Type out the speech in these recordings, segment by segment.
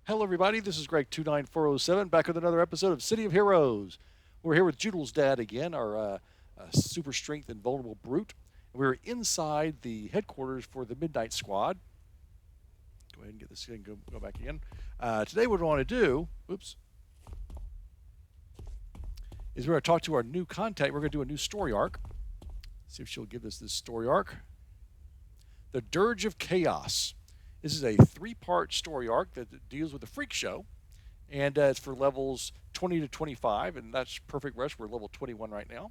Hello, everybody. This is Greg29407 back with another episode of City of Heroes. We're here with Joodle's dad again, our super strength and vulnerable brute. We're inside the headquarters for the Midnight Squad. Go ahead and get this thing, go back again. Today, what we want to do, is we're going to talk to our new contact. We're going to do a new story arc. See if she'll give us this story arc. The Dirge of Chaos. This is a 3-part story arc that deals with the Freakshow, and it's for levels 20 to 25, and that's perfect rush. We're level 21 right now.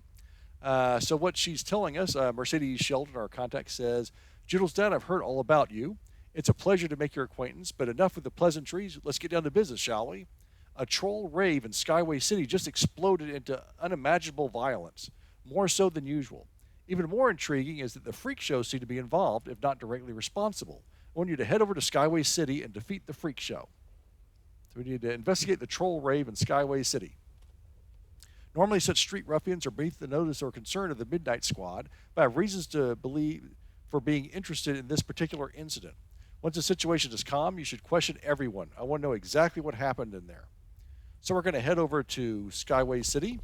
So what she's telling us, Mercedes Sheldon, our contact, says, Joodle's dad, I've heard all about you. It's a pleasure to make your acquaintance, but enough with the pleasantries. Let's get down to business, shall we? A troll rave in Skyway City just exploded into unimaginable violence, more so than usual. Even more intriguing is that the Freakshow seem to be involved, if not directly responsible. I want you to head over to Skyway City and defeat the Freakshow. So we need to investigate the troll rave in Skyway City. Normally, such street ruffians are beneath the notice or concern of the Midnight Squad, but I have reasons to believe for being interested in this particular incident. Once the situation is calm, you should question everyone. I want to know exactly what happened in there. So we're going to head over to Skyway City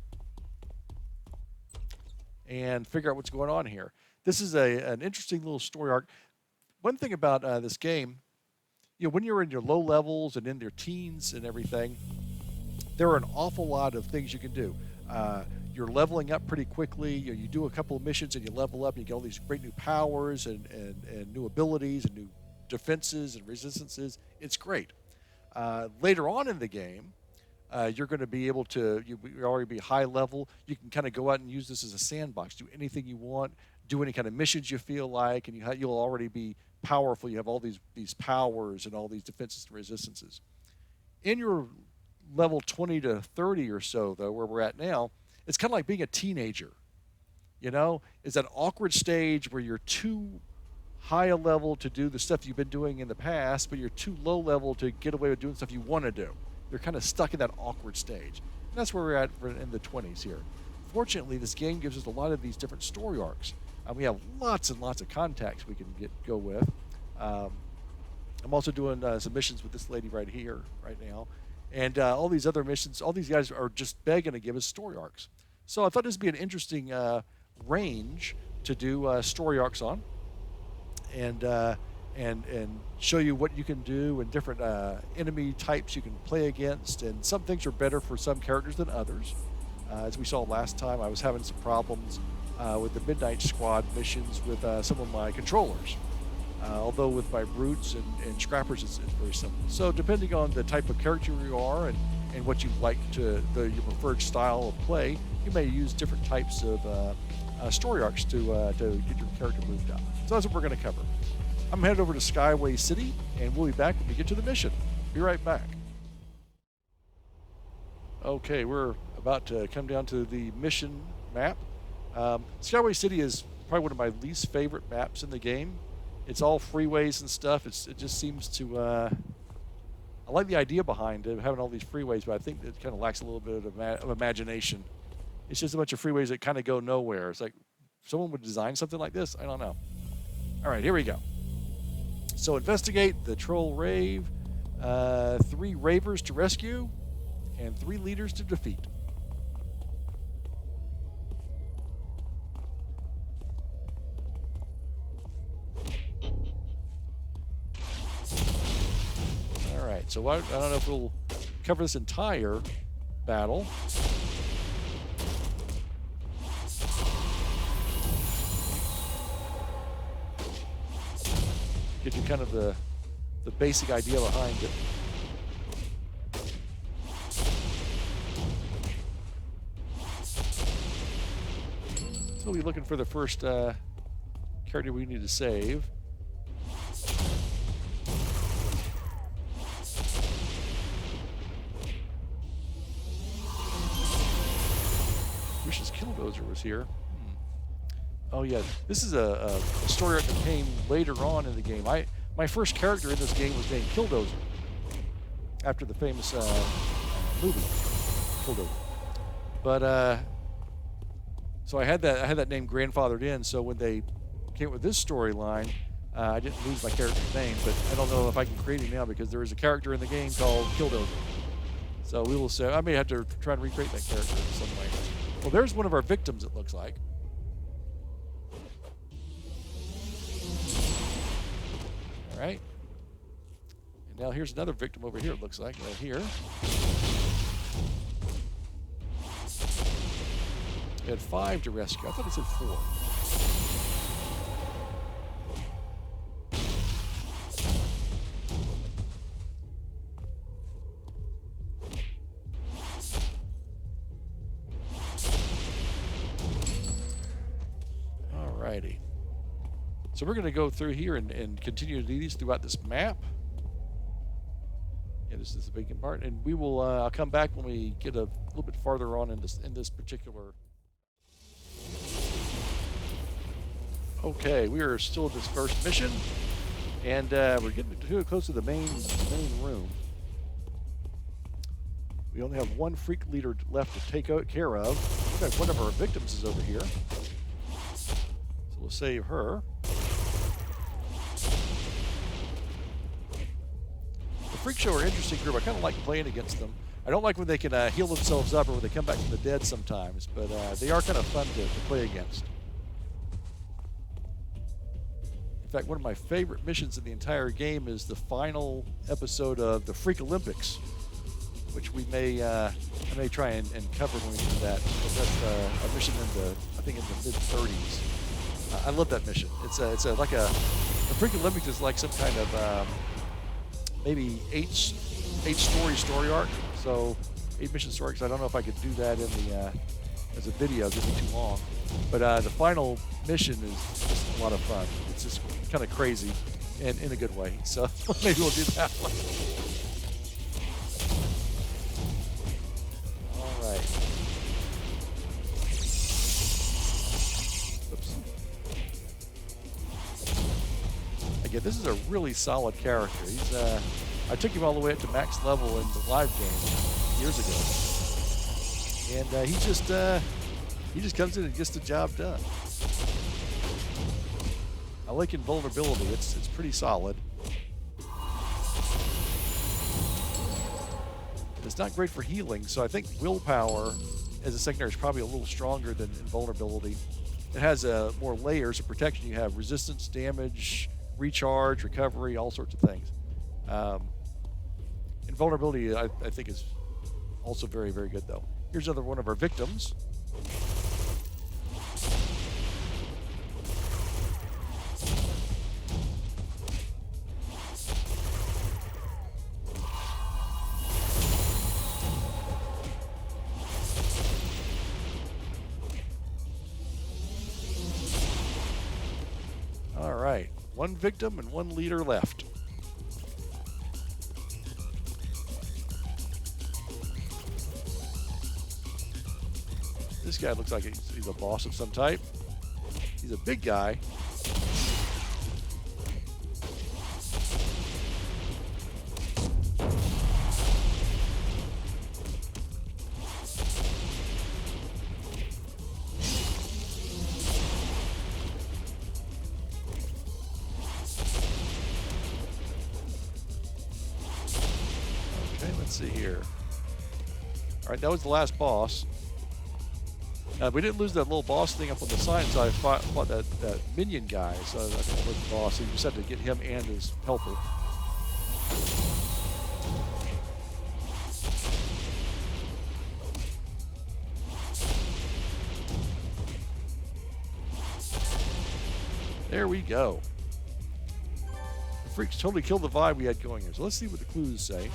and figure out what's going on here. This is an interesting little story arc. One thing about this game, when you're in your low levels and in your teens and everything, there are an awful lot of things you can do. You're leveling up pretty quickly. You do a couple of missions and you level up and you get all these great new powers and new abilities and new defenses and resistances. It's great. Later on in the game, you're going to be able to, you already be high level. You can kind of go out and use this as a sandbox. Do anything you want. Do any kind of missions you feel like, and you'll already be powerful. You have all these powers and all these defenses and resistances. In your level 20 to 30 or so, though, where we're at now, it's kind of like being a teenager. It's that awkward stage where you're too high a level to do the stuff you've been doing in the past, but you're too low level to get away with doing stuff you want to do. You're kind of stuck in that awkward stage. And that's where we're at in the 20s here. Fortunately, this game gives us a lot of these different story arcs. We have lots and lots of contacts we can go with. I'm also doing some missions with this lady right here, right now. And all these other missions, all these guys are just begging to give us story arcs. So I thought this would be an interesting range to do story arcs on. And show you what you can do and different enemy types you can play against. And some things are better for some characters than others. As we saw last time, I was having some problems with the Midnight Squad missions with some of my controllers. Although with my brutes and scrappers, it's very simple. So depending on the type of character you are and what you like your preferred style of play, you may use different types of story arcs to get your character moved up. So that's what we're going to cover. I'm headed over to Skyway City, and we'll be back when we get to the mission. Be right back. Okay, we're about to come down to the mission map. Skyway City is probably one of my least favorite maps in the game. It's all freeways and stuff. It just seems to... I like the idea behind it, having all these freeways, but I think it kind of lacks a little bit of imagination. It's just a bunch of freeways that kind of go nowhere. It's like someone would design something like this. I don't know. All right, here we go. So investigate the troll rave, 3 ravers to rescue, and 3 leaders to defeat. All right, so I don't know if we'll cover this entire battle. Give you kind of the basic idea behind it. So we'll be looking for the first character we need to save. Wish his Killdozer was here. Oh yeah, this is a story arc that came later on in the game. My first character in this game was named Killdozer, after the famous movie Killdozer. But so I had that name grandfathered in. So when they came up with this storyline, I didn't lose my character's name, but I don't know if I can create him now because there is a character in the game called Killdozer. So we will say, I may have to try and recreate that character in some way. Well, there's one of our victims, it looks like. All right. And now here's another victim over here, it looks like, right here. We had 5 to rescue. I thought it said 4. Alrighty. So we're going to go through here and continue to do these throughout this map. Yeah, this is the big part, and we will. I'll come back when we get a little bit farther on in this particular. Okay, we are still at this first mission, and we're getting too close to the main room. We only have one freak leader left to take care of. In fact, one of our victims is over here, so we'll save her. The Freak Show are an interesting group. I kind of like playing against them. I don't like when they can heal themselves up or when they come back from the dead sometimes, but they are kind of fun to play against. In fact, one of my favorite missions in the entire game is the final episode of the Freak Olympics, which we may I may try and cover when we do that. That's a mission in the in the mid-30s. I love that mission. It's like the Freak Olympics is like some kind of maybe 8-story arc. So 8-mission story arcs. I don't know if I could do that in the as a video. It'd be too long. But the final mission is just a lot of fun. It's just kind of crazy and in a good way. So maybe we'll do that one. All right. Oops. Again, this is a really solid character. He's I took him all the way up to max level in the live game years ago, and he just comes in and gets the job done. I like invulnerability. It's pretty solid. It's not great for healing, so I think willpower as a secondary is probably a little stronger than invulnerability. It has more layers of protection. You have resistance, damage, recharge, recovery, all sorts of things. Invulnerability, I think, is also very, very good, though. Here's another one of our victims. All right, one victim and one leader left. This guy looks like he's a boss of some type. He's a big guy. Okay, let's see here. All right, that was the last boss. We didn't lose that little boss thing up on the side, so I fought that minion guy. So I think it was the boss. So you just had to get him and his helper. There we go. The freaks totally killed the vibe we had going here. So let's see what the clues say.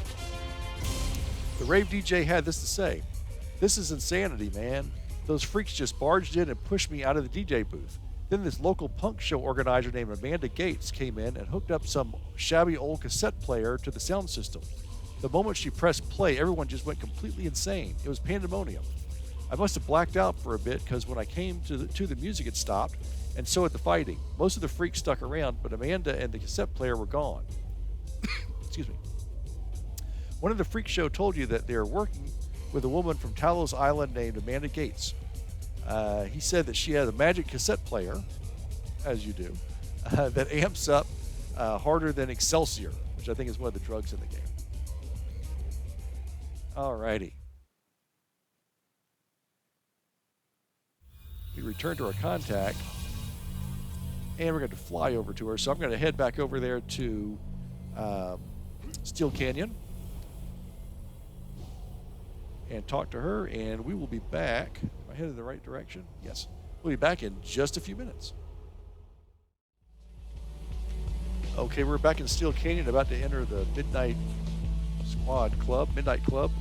The rave DJ had this to say: "This is insanity, man. Those freaks just barged in and pushed me out of the DJ booth. Then this local punk show organizer named Amanda Gates came in and hooked up some shabby old cassette player to the sound system. The moment she pressed play, everyone just went completely insane. It was pandemonium. I must have blacked out for a bit because when I came to the music, it stopped, and so had the fighting. Most of the freaks stuck around, but Amanda and the cassette player were gone." Excuse me. "One of the freak show told you that they are working with a woman from Talos Island named Amanda Gates. He said that she had a magic cassette player, as you do, that amps up harder than Excelsior, which I think is one of the drugs in the game. Alrighty. We return to our contact, and we're going to fly over to her. So I'm going to head back over there to Steel Canyon and talk to her, and we will be back. Am I headed in the right direction? Yes. We'll be back in just a few minutes. Okay, we're back in Steel Canyon, about to enter the Midnight Club.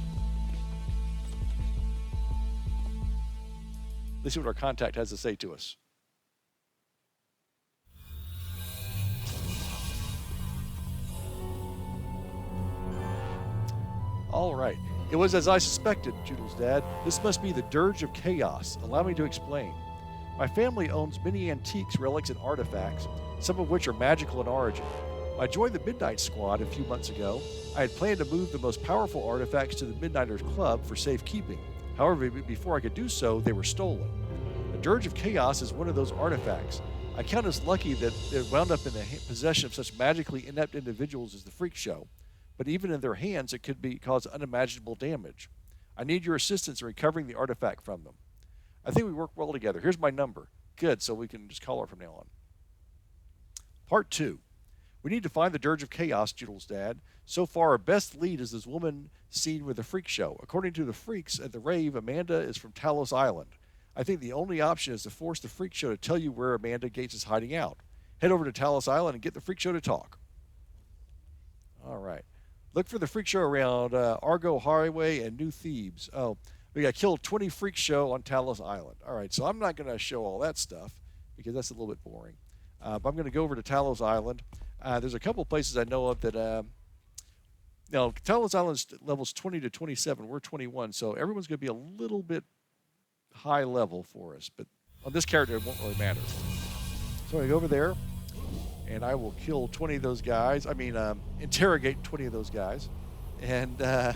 Let's see what our contact has to say to us. All right. It was as I suspected, Judel's dad. This must be the Dirge of Chaos. Allow me to explain. My family owns many antiques, relics, and artifacts, some of which are magical in origin. I joined the Midnight Squad a few months ago. I had planned to move the most powerful artifacts to the Midnighters Club for safekeeping. However, before I could do so, they were stolen. The Dirge of Chaos is one of those artifacts. I count as lucky that it wound up in the possession of such magically inept individuals as the Freakshow, but even in their hands it could cause unimaginable damage. I need your assistance in recovering the artifact from them. I think we work well together. Here's my number. Good, so we can just call her from now on. Part 2. We need to find the Dirge of Chaos, Judel's dad. So far, our best lead is this woman seen with the Freakshow. According to the freaks at the rave, Amanda is from Talos Island. I think the only option is to force the Freakshow to tell you where Amanda Gates is hiding out. Head over to Talos Island and get the Freakshow to talk. All right. Look for the Freakshow around Argo Highway and New Thebes. Oh, we got killed 20 Freakshow on Talos Island. All right, so I'm not going to show all that stuff because that's a little bit boring. But I'm going to go over to Talos Island. There's a couple places I know of that, Talos Island's levels 20 to 27. We're 21, so everyone's going to be a little bit high level for us. But on this character, it won't really matter. So I go over there, and I will kill 20 of those guys. Interrogate 20 of those guys. And there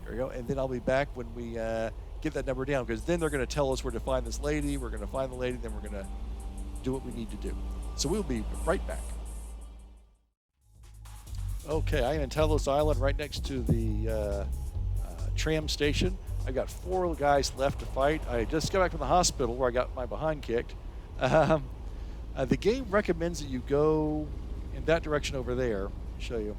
we go. And then I'll be back when we get that number down, because then they're going to tell us where to find this lady. We're going to find the lady, then we're going to do what we need to do. So we'll be right back. Okay, I am in Talos Island, right next to the tram station. I've got 4 guys left to fight. I just got back from the hospital where I got my behind kicked. The game recommends that you go in that direction over there. Let me show you.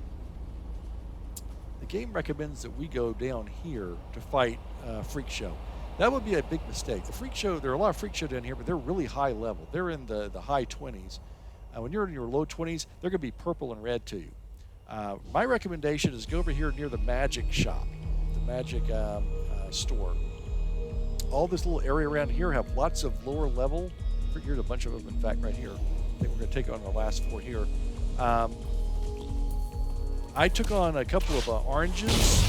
The game recommends that we go down here to fight Freakshow. That would be a big mistake. The Freakshow, there are a lot of Freakshow down here, but they're really high level. They're in the high 20s. When you're in your low 20s, they're going to be purple and red to you. My recommendation is go over here near the magic shop, the magic store. All this little area around here have lots of lower level. Here's a bunch of them, in fact, right here. I think we're going to take on the last 4 here. I took on a couple of oranges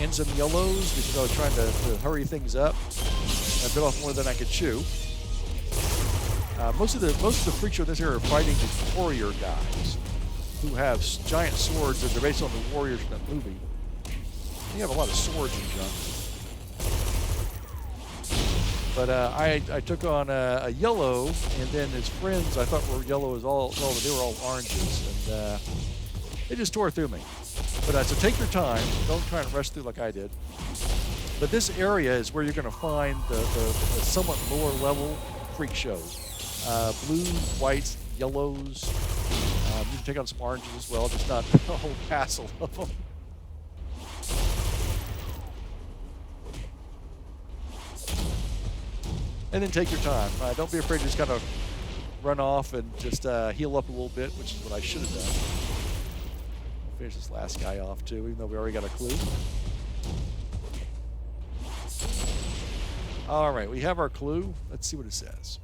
and some yellows because I was trying to hurry things up. I bit off more than I could chew. Most of the Freakshow in this area are fighting the warrior guys who have giant swords that are based on the warriors from that movie. You have a lot of swords and junk. But I took on a yellow, and then his friends I thought were yellow as all, they were all oranges, and they just tore through me. But so take your time. Don't try and rush through like I did. But this area is where you're going to find the somewhat lower level Freakshows. Blues, whites, yellows. You can take on some oranges as well, just not a whole hassle of them. And then take your time. Don't be afraid to just kind of run off and just heal up a little bit, which is what I should have done. We'll finish this last guy off too, even though we already got a clue. All right, we have our clue. Let's see what it says.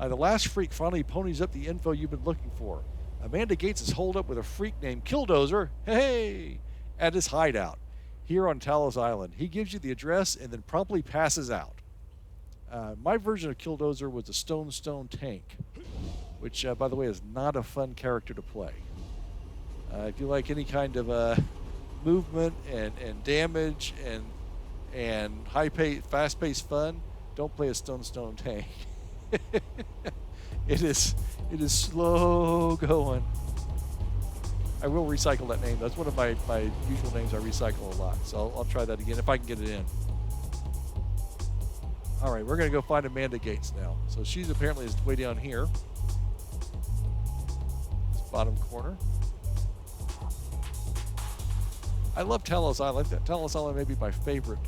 The last freak finally ponies up the info you've been looking for. Amanda Gates is holed up with a freak named Killdozer, hey, at his hideout here on Talos Island. He gives you the address and then promptly passes out. My version of Killdozer was a Stone Tank, which, by the way, is not a fun character to play. If you like any kind of movement and damage and fast-paced fun, don't play a stone tank. It is slow going. I will recycle that name. That's one of my usual names I recycle a lot. So I'll try that again if I can get it in. All right, we're going to go find Amanda Gates now. So she's apparently is way down here. This bottom corner. I love Talos Island. Talos Island may be my favorite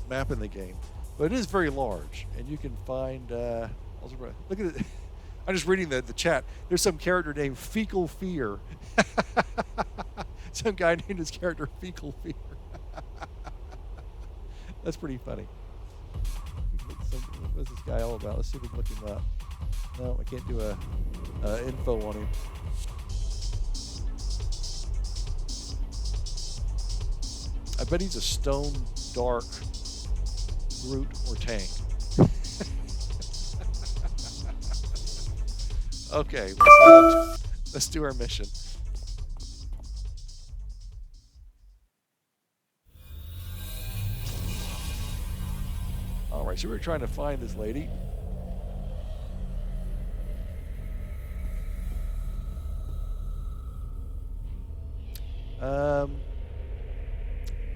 map in the game. But it is very large. And you can find... look at it. I'm just reading the chat. There's some character named Fecal Fear. Some guy named his character Fecal Fear. That's pretty funny. What's this guy all about? Let's see if we can look him up. No, I can't do a info on him. I bet he's a stone dark Groot or tank. Okay, let's do our mission. All right, so we're trying to find this lady.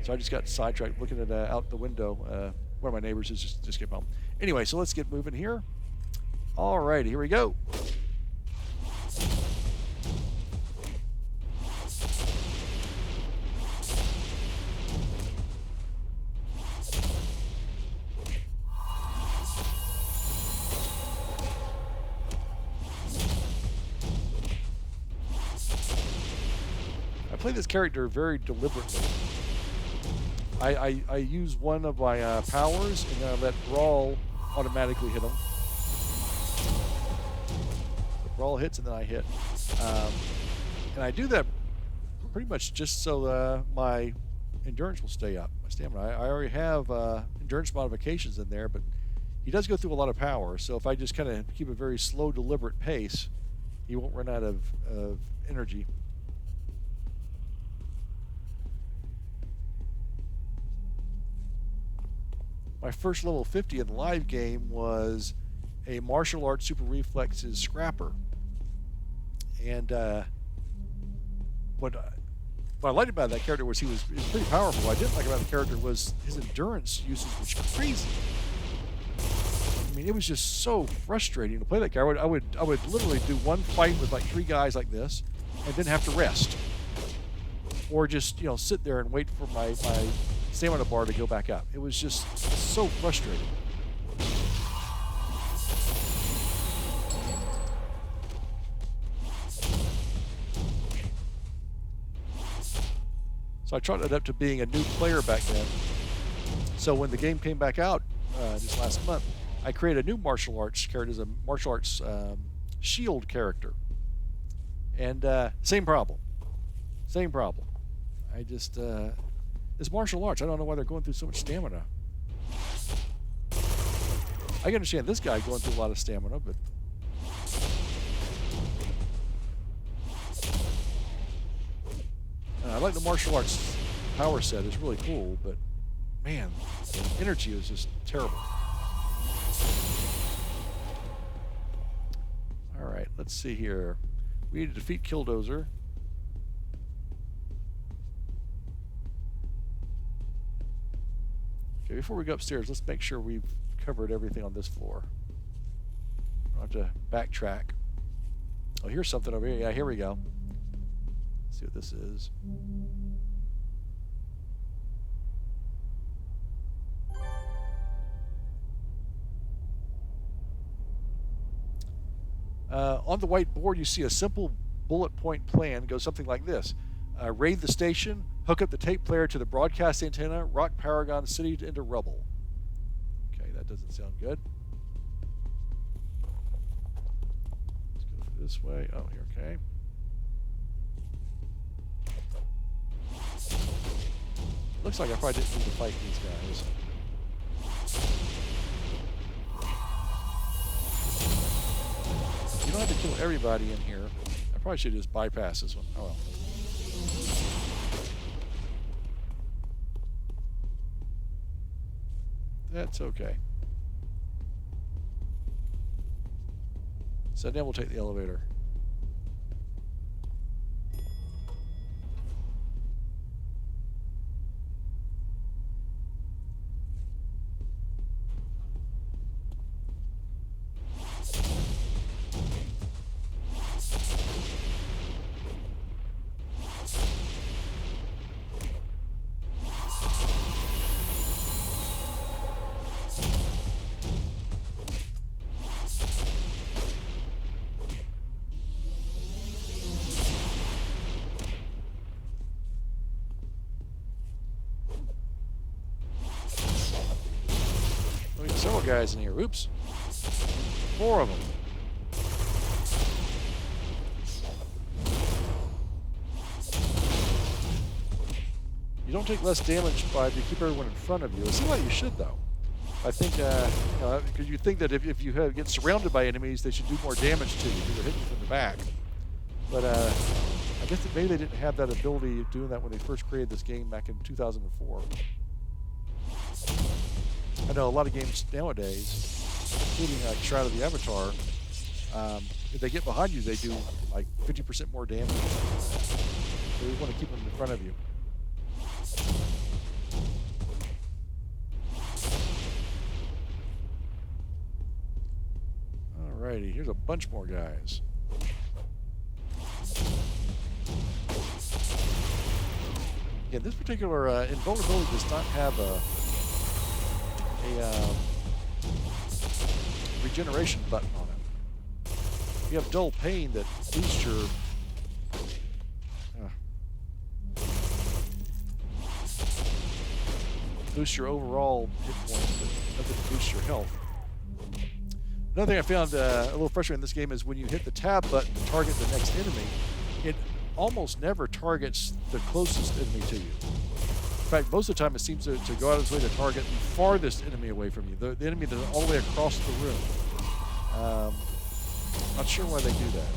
So I just got sidetracked looking at out the window. One of my neighbors has just came home. Anyway, so let's get moving here. All right, here we go. I play this character very deliberately. I use one of my powers, and then I let Brawl automatically hit him. The Brawl hits, and then I hit. And I do that pretty much just so my endurance will stay up, my stamina. I already have endurance modifications in there, but he does go through a lot of power, so if I just kind of keep a very slow, deliberate pace, he won't run out of energy. My first level 50 in the live game was a martial arts super reflexes scrapper. And what I liked about that character was he was pretty powerful. What I didn't like about the character was his endurance usage was crazy. I mean, it was just so frustrating to play that guy. I would literally do one fight with like 3 guys like this, and then have to rest, or just sit there and wait for my stamina bar to go back up. It was just so frustrating. So I chalked it up to being a new player back then. So when the game came back out just last month, I created a new martial arts character as a martial arts shield character. And same problem. Same problem. I just... it's martial arts. I don't know why they're going through so much stamina. I can understand this guy going through a lot of stamina, but... I like the martial arts power set. It's really cool, but man, the energy is just terrible. All right, let's see here. We need to defeat Killdozer. Okay, before we go upstairs, let's make sure we've covered everything on this floor. I'll have to backtrack. Oh, here's something over here. Yeah, here we go. Let's see what this is. On the whiteboard, you see a simple bullet point plan. It goes something like this. Raid the station, hook up the tape player to the broadcast antenna, rock Paragon City into rubble. Okay, that doesn't sound good. Let's go this way. Oh, here, okay. Looks like I probably didn't need to fight these guys. You don't have to kill everybody in here. I probably should just bypass this one. Oh well. That's okay. So then we'll take the elevator. Several guys in here. Oops. 4 of them. You don't take less damage if you keep everyone in front of you. It seems like you should, though. I think, because you think that if you get surrounded by enemies, they should do more damage to you because they're hitting you from the back. But I guess that maybe they didn't have that ability of doing that when they first created this game back in 2004. I know a lot of games nowadays, including like Shroud of the Avatar, if they get behind you, they do like 50% more damage. So you want to keep them in front of you. Alrighty, here's a bunch more guys. Again, this particular invulnerability does not have a regeneration button on it. You have dull pain that boosts your overall hit points, but nothing to boost your health. Another thing I found a little frustrating in this game is when you hit the tab button to target the next enemy, it almost never targets the closest enemy to you. In fact, most of the time it seems to go out of its way to target the farthest enemy away from you, the enemy that's all the way across the room. Not sure why they do that.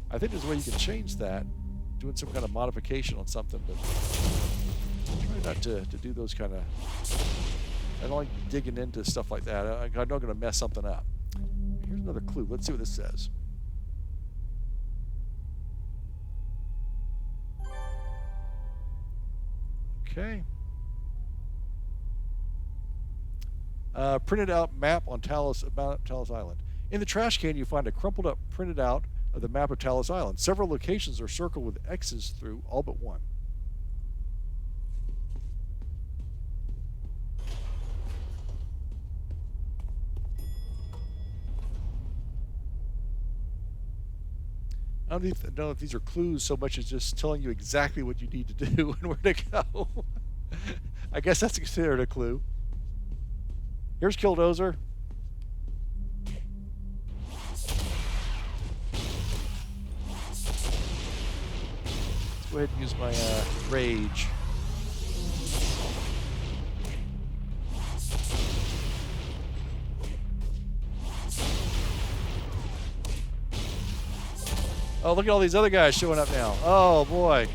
I think there's a way you can change that, doing some kind of modification on something, but try not to do those kind of... I don't like digging into stuff like that. I'm not going to mess something up. Here's another clue. Let's see what this says. Okay. Printed out map on Talos Island. In the trash can, you find a crumpled up printed out of the map of Talos Island. Several locations are circled with X's through, all but one. I don't know if these are clues so much as just telling you exactly what you need to do and where to go. I guess that's considered a clue. Here's Killdozer. Let's go ahead and use my rage. Oh, look at all these other guys showing up now. Oh, boy.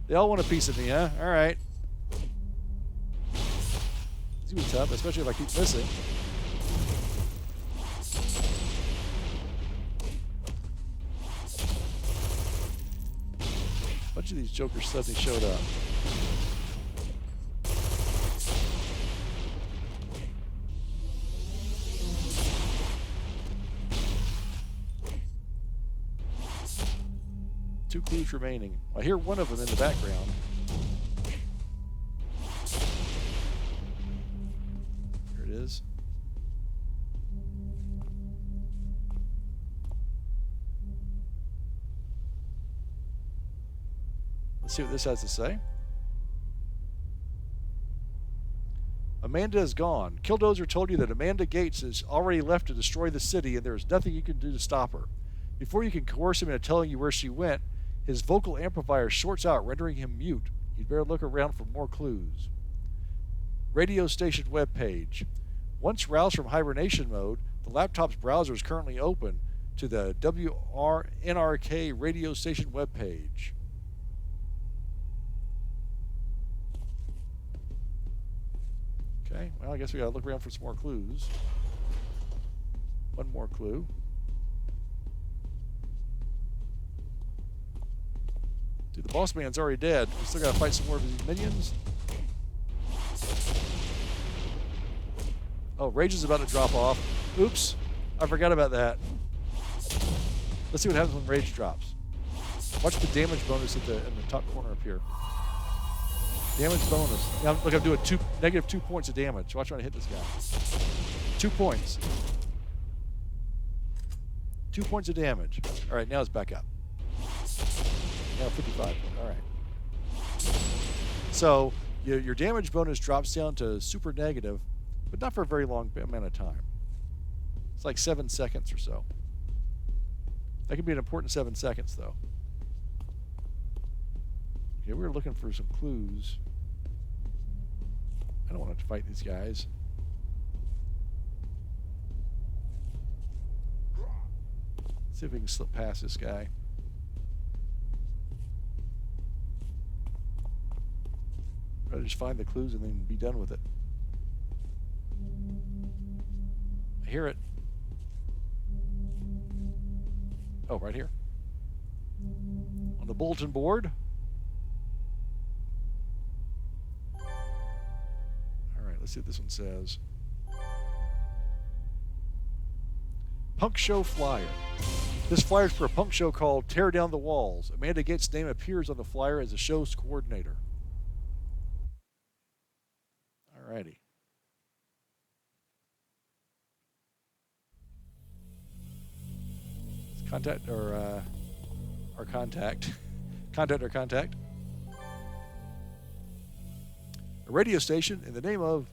They all want a piece of me, huh? All right. It's going to be tough, especially if I keep missing. A bunch of these jokers suddenly showed up. Two clues remaining. I hear one of them in the background. Here it is. Let's see what this has to say. Amanda is gone. Killdozer told you that Amanda Gates has already left to destroy the city and there is nothing you can do to stop her. Before you can coerce him into telling you where she went, his vocal amplifier shorts out, rendering him mute. You'd better look around for more clues. Radio station webpage. Once roused from hibernation mode, the laptop's browser is currently open to the WNRK radio station webpage. Okay, well, I guess we gotta look around for some more clues. One more clue. Dude, the boss man's already dead. We still gotta fight some more of these minions. Oh, Rage is about to drop off. Oops, I forgot about that. Let's see what happens when Rage drops. Watch the damage bonus in the top corner up here. Damage bonus. Now, look, I'm doing negative 2 points of damage. Watch when I hit this guy. 2 points. 2 points of damage. All right, now it's back up. Now 55. All right. So your damage bonus drops down to super negative, but not for a very long amount of time. It's like 7 seconds or so. That could be an important 7 seconds, though. Okay, we were looking for some clues. I don't want to fight these guys. Let's see if we can slip past this guy. Try to just find the clues and then be done with it. I hear it. Oh, right here. On the bulletin board. All right, let's see what this one says. Punk show flyer. This flyer is for a punk show called Tear Down the Walls. Amanda Gates' name appears on the flyer as the show's coordinator. All righty. Contact or contact. Contact or contact. A radio station in the name of.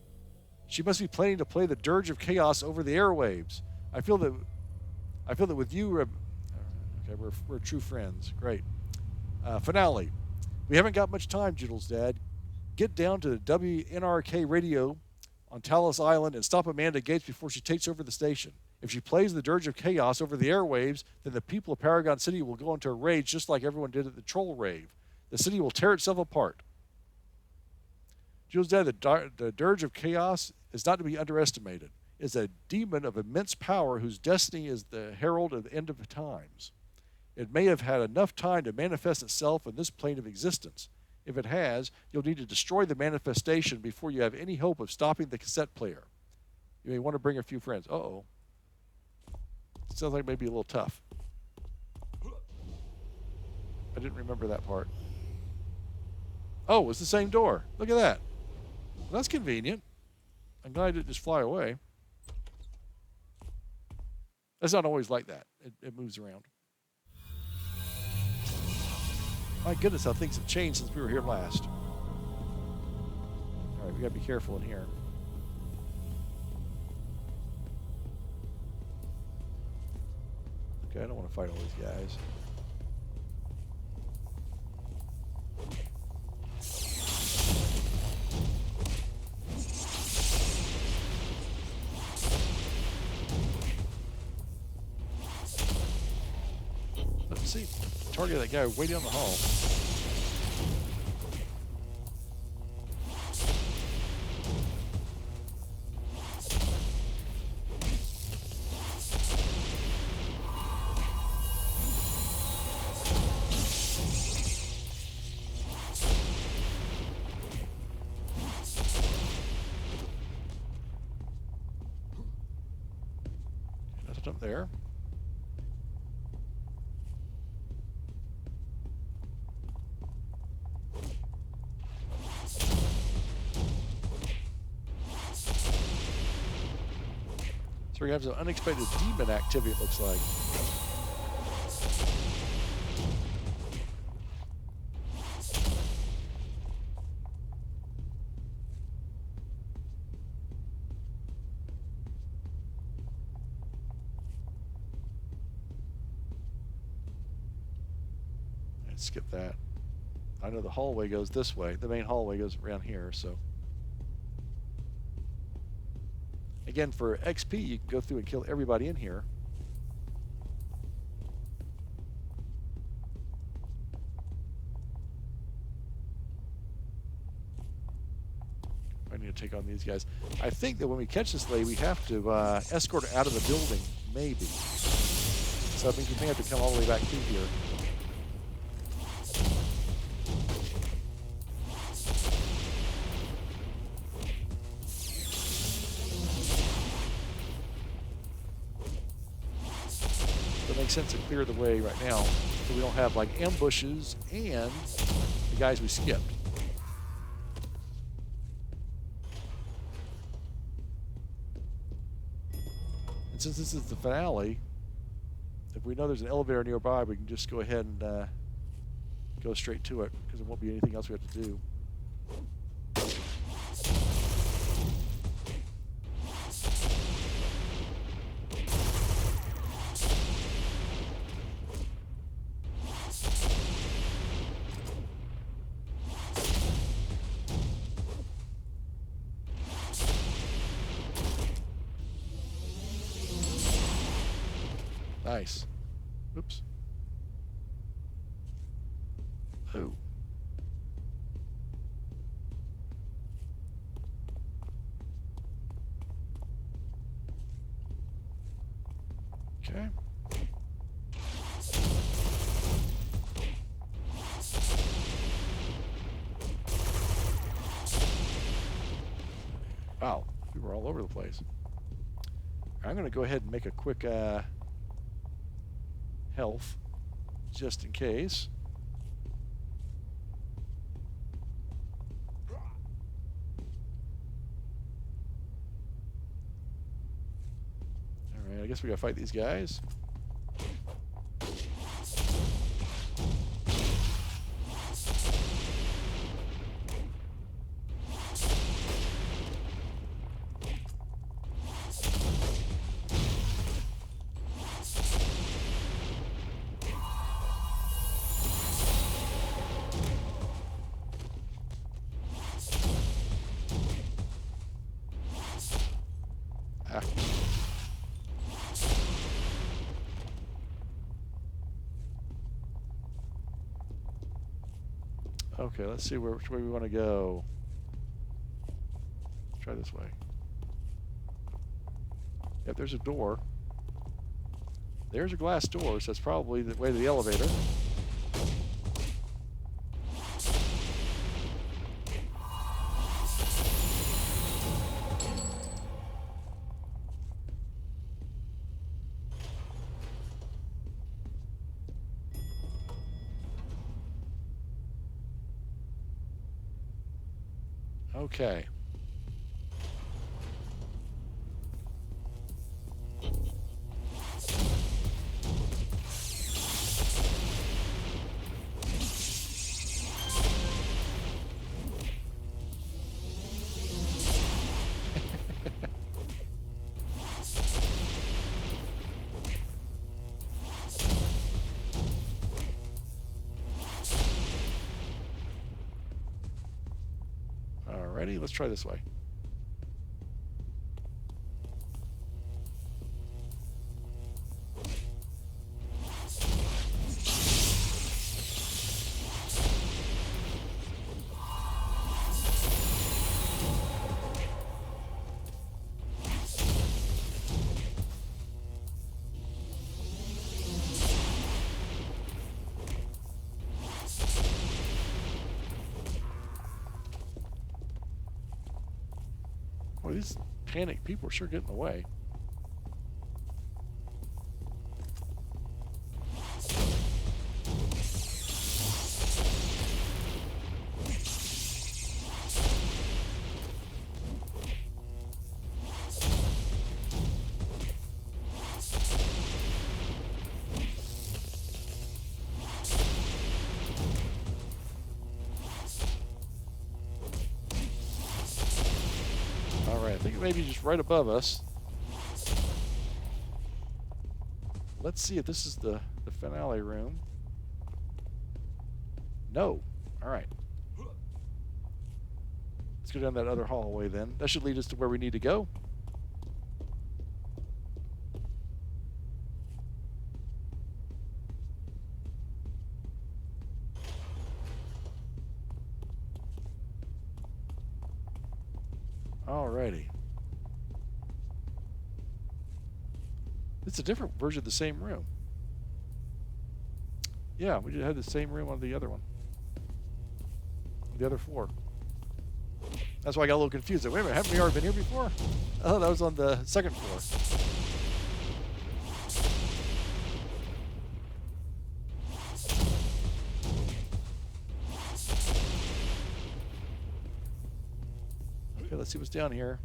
She must be planning to play the Dirge of Chaos over the airwaves. I feel that with you. Okay, we're true friends. Great. Finale. We haven't got much time, Jittle's dad. Get down to WNRK radio on Talos Island and stop Amanda Gates before she takes over the station. If she plays the Dirge of Chaos over the airwaves, then the people of Paragon City will go into a rage just like everyone did at the Troll Rave. The city will tear itself apart. Jules' dad, the Dirge of Chaos is not to be underestimated. It is a demon of immense power whose destiny is the herald of the end of times. It may have had enough time to manifest itself in this plane of existence. If it has, you'll need to destroy the manifestation before you have any hope of stopping the cassette player. You may want to bring a few friends. Uh-oh. Sounds like maybe a little tough. I didn't remember that part. Oh, it's the same door. Look at that. Well, that's convenient. I'm glad I didn't just fly away. That's not always like that. It moves around. My goodness, how things have changed since we were here last. All right, we gotta be careful in here. Okay, I don't want to fight all these guys. Let's see. Target that guy way down the hall. Up there. So we have some unexpected demon activity, it looks like. Skip that. I know the hallway goes this way. The main hallway goes around here, so. Again, for XP, you can go through and kill everybody in here. I need to take on these guys. I think that when we catch this lady, we have to escort her out of the building, maybe. So I think we may have to come all the way back through here. So it makes sense to clear the way right now so we don't have like ambushes and the guys we skipped. And since this is the finale, if we know there's an elevator nearby, we can just go ahead and go straight to it because there won't be anything else we have to do. Nice. Oops. Oh. Okay. Wow, we were all over the place. I'm going to go ahead and make a quick health, just in case. Alright, I guess we gotta fight these guys. Ah. Okay, let's see which way we want to go. Let's try this way. Yep, there's a door. There's a glass door, so that's probably the way to the elevator. Okay. Alrighty, let's try this way. Boy, these panicked people are sure getting away. I think maybe just right above us. Let's see if this is the finale room. No. All right. Let's go down that other hallway then. That should lead us to where we need to go. Alrighty. It's a different version of the same room. Yeah, we just had the same room on the other one. The other floor. That's why I got a little confused. Wait a minute, haven't we already been here before? Oh, that was on the second floor. Okay, let's see what's down here.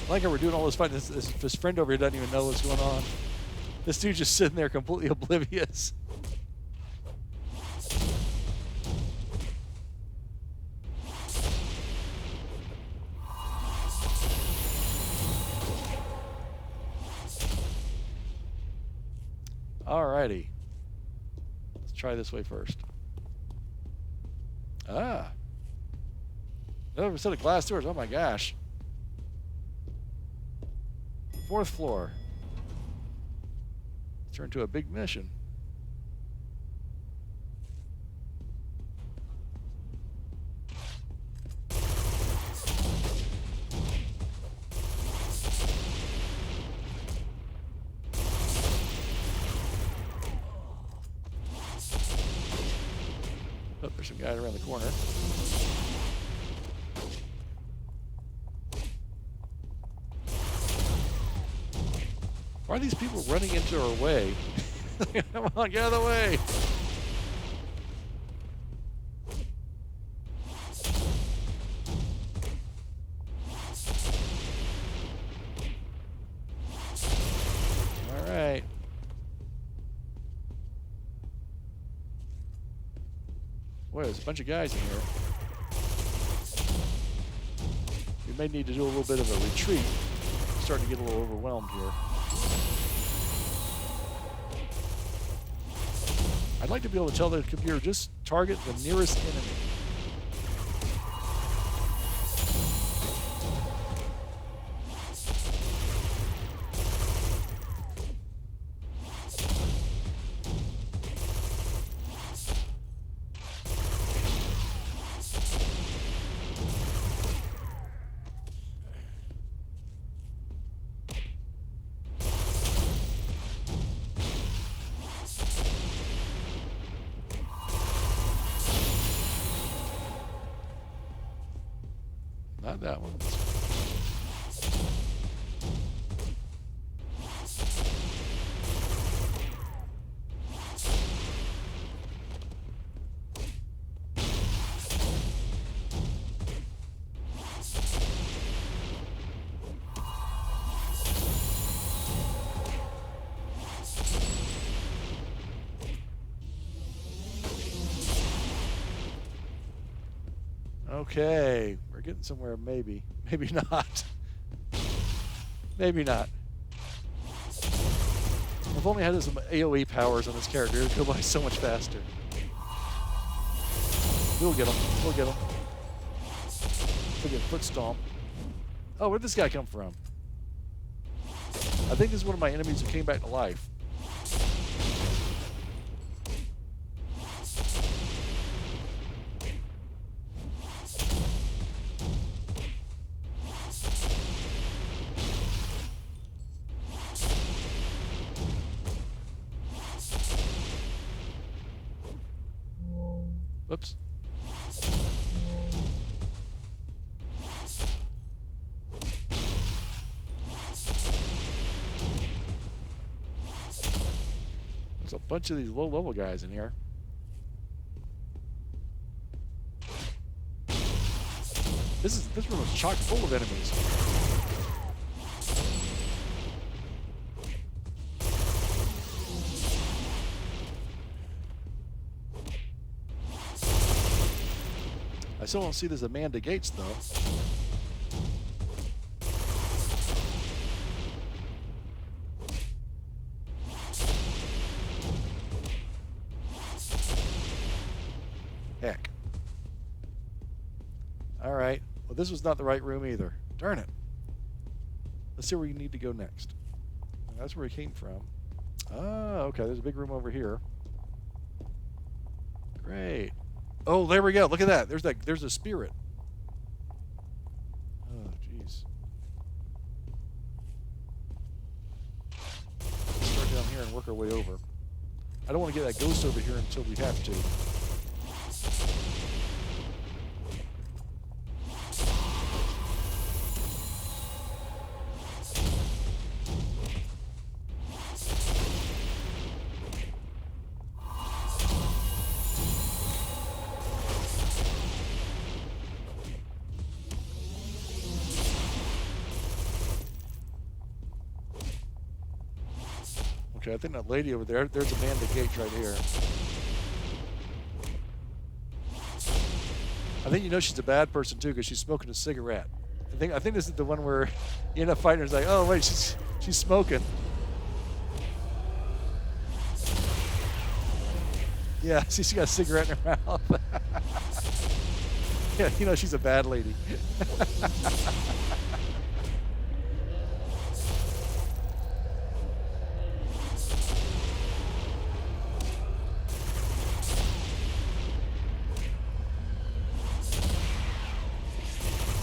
I like how we're doing all this fighting. This friend over here doesn't even know what's going on. This dude's just sitting there completely oblivious. Alrighty. Let's try this way first. Ah. Another set of glass doors. Oh my gosh. 4th floor. Let's turn to a big mission. Oh, there's some guys around the corner. Why are these people running into our way? Come on, get out of the way! Alright. Boy, there's a bunch of guys in here. We may need to do a little bit of a retreat. I'm starting to get a little overwhelmed here. I'd like to be able to tell the computer, just target the nearest enemy. Not that one. Okay, we're getting somewhere, maybe. Maybe not. Maybe not. If only I had some AoE powers on this character, it would go by so much faster. We'll get him. We'll get him. We'll get foot stomp. Oh, where'd this guy come from? I think this is one of my enemies who came back to life. Whoops. There's a bunch of these low-level guys in here. This room is chock full of enemies. I still don't see there's Amanda Gates, though. Heck. All right. Well, But this was not the right room either. Darn it. Let's see where you need to go next. That's where he came from. Ah, okay. There's a big room over here. Great. Oh, there we go. Look at that. There's a spirit. Oh, jeez. Start down here and work our way over. I don't want to get that ghost over here until we have to. Okay, I think that lady over there, there's Amanda Gates right here. I think you know she's a bad person too because she's smoking a cigarette. I think this is the one where you end up fighting her. It's like, oh wait, she's smoking. Yeah, see, she got a cigarette in her mouth. Yeah, you know she's a bad lady.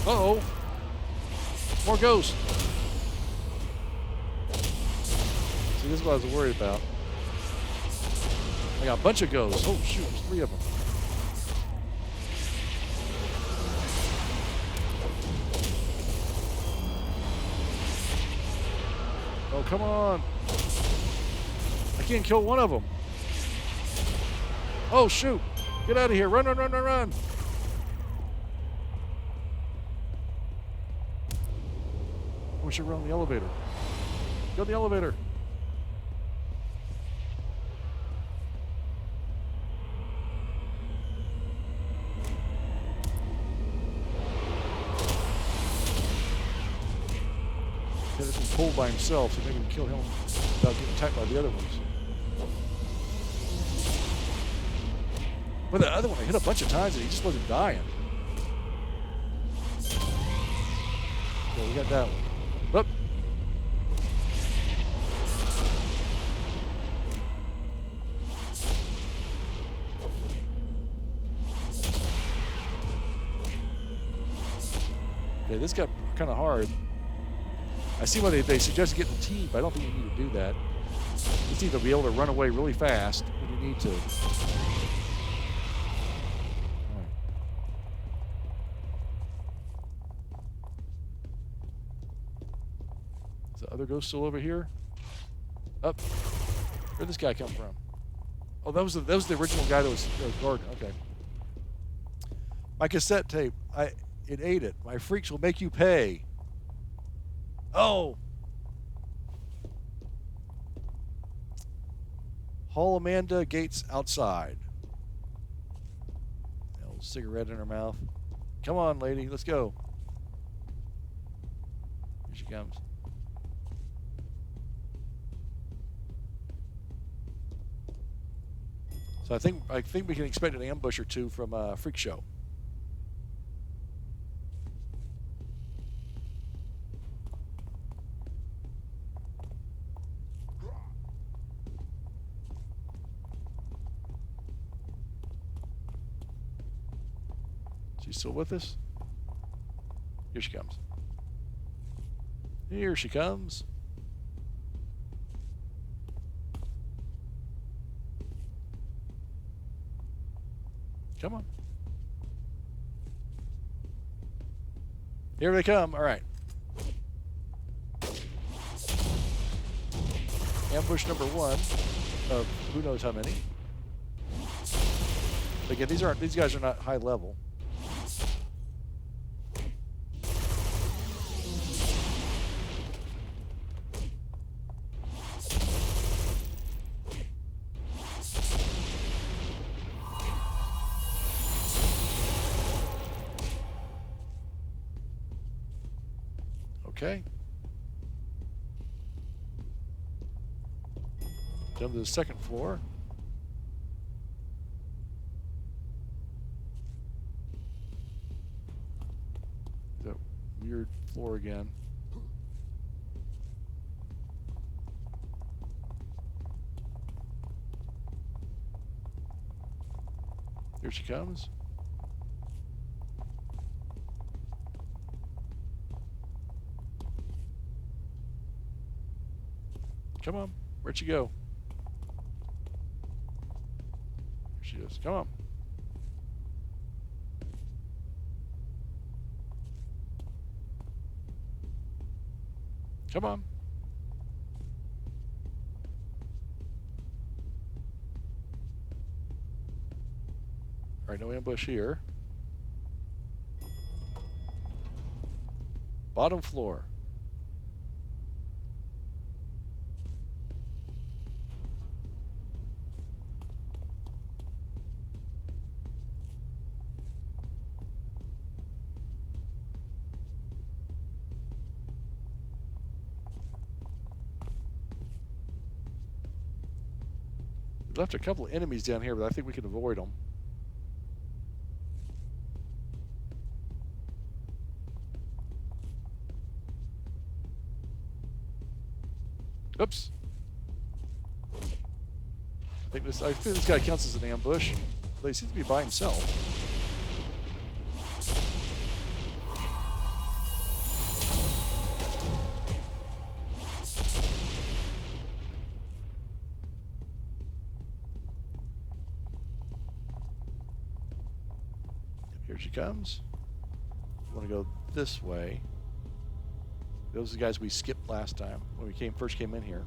Uh-oh. More ghosts. See, this is what I was worried about. I got a bunch of ghosts. Oh, shoot. There's 3 of them. Oh, come on. I can't kill one of them. Oh, shoot. Get out of here. Run, run, run, run, run. We should run the elevator. Go in the elevator. He's been pulled by himself, so maybe we can kill him without getting attacked by the other ones. But the other one, I hit a bunch of times and he just wasn't dying. Yeah, we got that one. Whoop. Okay, this got kind of hard. I see why they suggest getting a team, but I don't think you need to do that. You just need to be able to run away really fast when you need to. Is the other ghost still over here? Up. Where'd this guy come from? Oh, that was the original guy that was guarding. Okay. My cassette tape. It ate it. My freaks will make you pay. Oh. Haul Amanda Gates outside. A little cigarette in her mouth. Come on, lady. Let's go. Here she comes. So I think we can expect an ambush or two from Freakshow. She's still with us? Here she comes. Here she comes. Come on. Here they come. All right. Ambush number 1 of who knows how many. Again, these guys are not high level. Okay. Jump to the second floor. weird floor again. Here she comes. Come on. Where'd she go? Here she is. Come on. Come on. All right, no ambush here. Bottom floor. We left a couple of enemies down here, but I think we can avoid them. Oops. I think this guy counts as an ambush. But he seems to be by himself. Here she comes. We want to go this way. Those are the guys we skipped last time when we first came in here.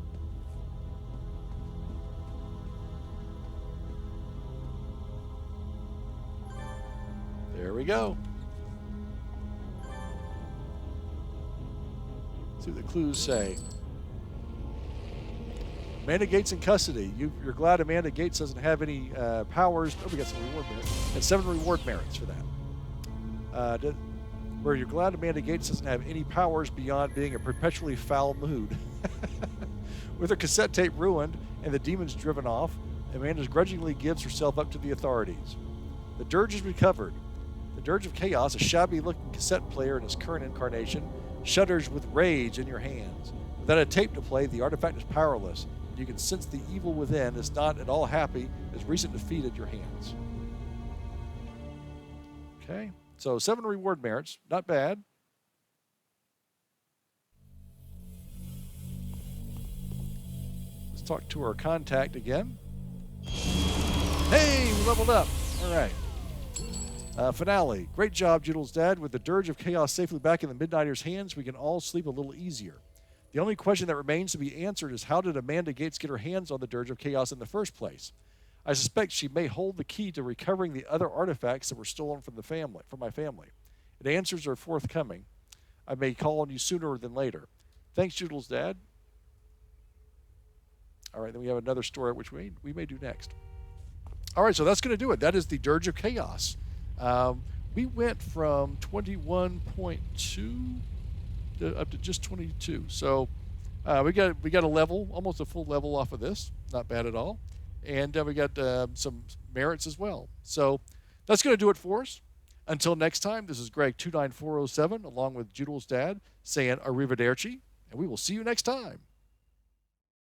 There we go. See what the clues say. Amanda Gates in custody. You're glad Amanda Gates doesn't have any powers. Oh, we got some reward merits. And 7 reward merits for that. Where you're glad Amanda Gates doesn't have any powers beyond being a perpetually foul mood. With her cassette tape ruined and the demons driven off, Amanda grudgingly gives herself up to the authorities. The Dirge is recovered. The Dirge of Chaos, a shabby-looking cassette player in its current incarnation, shudders with rage in your hands. Without a tape to play, the artifact is powerless. You can sense the evil within is not at all happy as recent defeat at your hands. Okay. So 7 reward merits, not bad. Let's talk to our contact again. Hey, we leveled up. All right. Finale. Great job, Judel's dad. With the Dirge of Chaos safely back in the Midnighters' hands, we can all sleep a little easier. The only question that remains to be answered is how did Amanda Gates get her hands on the Dirge of Chaos in the first place? I suspect she may hold the key to recovering the other artifacts that were stolen from my family. And answers are forthcoming. I may call on you sooner than later. Thanks, Judel's dad. All right, then we have another story which we may do next. All right, so that's going to do it. That is the Dirge of Chaos. We went from 21.2 up to just 22. So we got a level, almost a full level off of this. Not bad at all. And we got some merits as well. So that's going to do it for us. Until next time, this is Greg 29407 along with Judel's dad saying arrivederci, and we will see you next time.